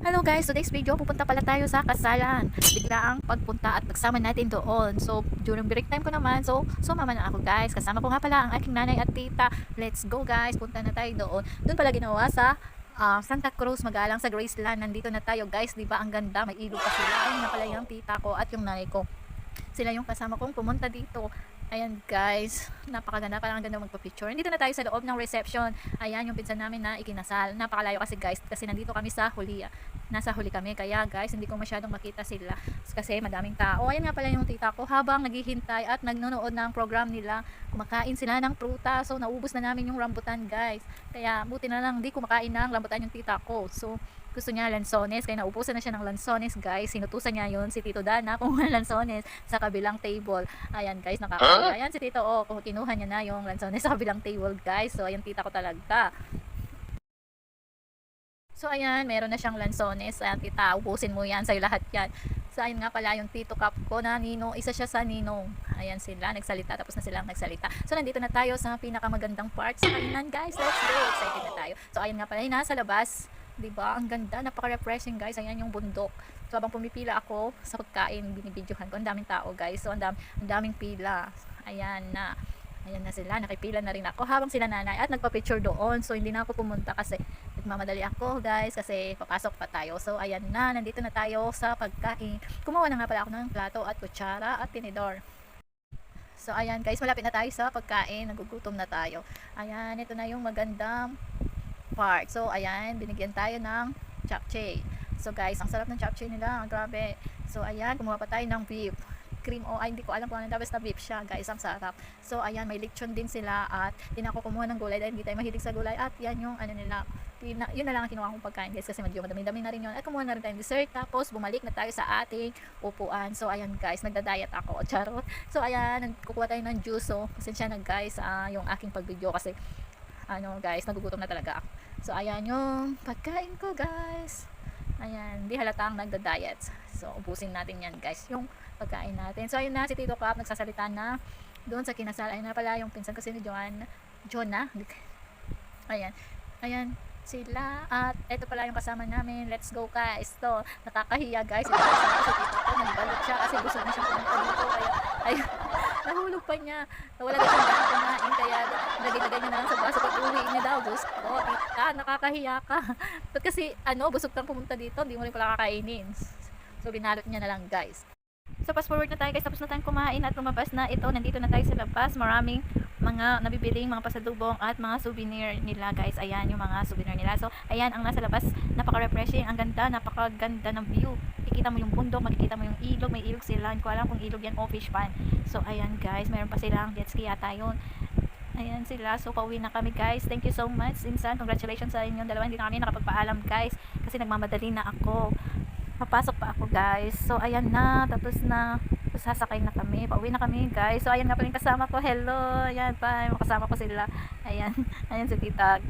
Hello guys, today's video pupunta pala tayo sa kasalan. Bigla ang pagpunta at pagsama natin doon. So during break time ko naman, so sumama na ako guys. Kasama ko nga pala ang aking nanay at tita. Let's go guys, punta na tayo doon. Doon pala ginawa sa Santa Cruz, Magalang sa Graceland. Nandito na tayo guys, di ba ang ganda, may ilog pa sila. Ayun na pala yung tita ko at yung nanay ko. Sila yung kasama kong pumunta dito. Ayan guys, napakaganda, parang ang ganda magpa-picture. Dito na tayo sa loob ng reception. Ayan yung pinsan namin na ikinasal. Napakalayo kasi guys, kasi nandito kami sa huli. Nasa huli kami, kaya guys, hindi ko masyadong makita sila kasi madaming tao. Ayan nga pala yung tita ko, habang naghihintay at nagnonood ng program nila, kumakain sila ng pruta. So naubos na namin yung rambutan guys. Kaya buti na lang di kumakain ng rambutan yung tita ko. So gusto niya lansones, kaya naubusan na siya ng lansones guys. Sinutusan niya yun si Tito Dana kung lansones sa kabilang table. Ayan guys, nakakaya. Ayan si Tito, kung kinuha niya na yung lansones sa kabilang table guys. So ayan tita ko talaga. So ayan, meron na siyang lansones. Ayan tita, ubusin mo yan, sa'yo lahat yan. So ayun nga pala yung tito kap ko na ninong, isa siya sa ninong. Ayan sila, nagsalita, tapos na silang nagsalita. So nandito na tayo sa pinakamagandang part sa kainan guys. Let's go, excited na tayo. So ayun nga pala, nasa labas. Diba? Ang ganda, napaka-refreshing guys. Ayan yung bundok. So habang pumipila ako sa pagkain, binibidyohan ko. Ang daming tao guys. So ang daming pila. Ayan na. Ayan na sila. Nakipila na rin ako habang sila nanay at nagpa-picture doon. So hindi na ako pumunta kasi nagmamadali ako guys kasi papasok pa tayo. So ayan na. Nandito na tayo sa pagkain. Kumuha na nga pala ako ng plato at kutsara at tinidor. So ayan guys, malapit na tayo sa pagkain. Nagugutom na tayo. Ayan, ito na yung magandang part. So ayan, binigyan tayo ng japchae. So guys, ang sarap ng japchae nila, grabe. So ayan, kumuha pa tayo ng beef cream, ay hindi ko alam kung ano, basta beef siya guys, ang sarap. So ayan, may lechon din sila at din ako kumuha ng gulay dahil hindi tayo mahilig sa gulay. At yan yung ano nila, yun na lang ang kinuha kong pagkain guys kasi medyo madami-dami na rin yun. At kumuha na rin tayong dessert, tapos bumalik na tayo sa ating upuan. So ayan guys, nagda-diet ako, charot. So ayan, kukuha tayo ng juice. So pasensya na guys, yung aking pag-video kasi ano guys, nagugutom na talaga ako. So ayan yung pagkain ko guys. Ayan, di halatang nagda-diet. So ubusin natin yan guys, yung pagkain natin. So ayun na, si Tito Cap nagsasalita na doon sa kinasal. Ayun na pala yung pinsan kasi ni Jonah. Ayan, ayan sila. At eto pala yung kasama namin. Let's go guys. So nakakahiya guys, ito kasama si Tito ko, nagbalot siya kasi gusto na siyang pumunta dito. Kaya ayun, nahulog pa niya, nawala na siyang daan kumain, kaya nagay niya na lang sa baso pag uwi niya daw. Gusto, tita, nakakahiya ka. Ba't kasi busog kang pumunta dito, hindi mo rin pala kakainin. So binalot niya na lang guys. So fast forward na tayo guys, tapos na tayong kumain at lumabas na ito. Nandito na tayo sa labas, maraming mga nabibiling mga pasalubong at mga souvenir nila guys. Ayan yung mga souvenir nila. So ayan ang nasa labas, napaka-refreshing, ang ganda, napakaganda ng view. Makikita mo yung bundok, makikita mo yung ilog, may ilog sila. Hindi ko alam kung ilog yan o fish pond. So ayan guys, meron pa silang jet ski yata yun. Ayan sila. So pauwi na kami guys. Thank you so much Insan. Congratulations sa inyong dalawa. Hindi na kami nakapagpaalam guys kasi nagmamadali na ako. Papasok pa ako guys. So ayan na, tapos na. Tapos sasakay na kami. Pauwi na kami guys. So ayan nga pala yung kasama ko. Hello. Ayan pa, kasama ko sila. Ayan. Ayan si Tita.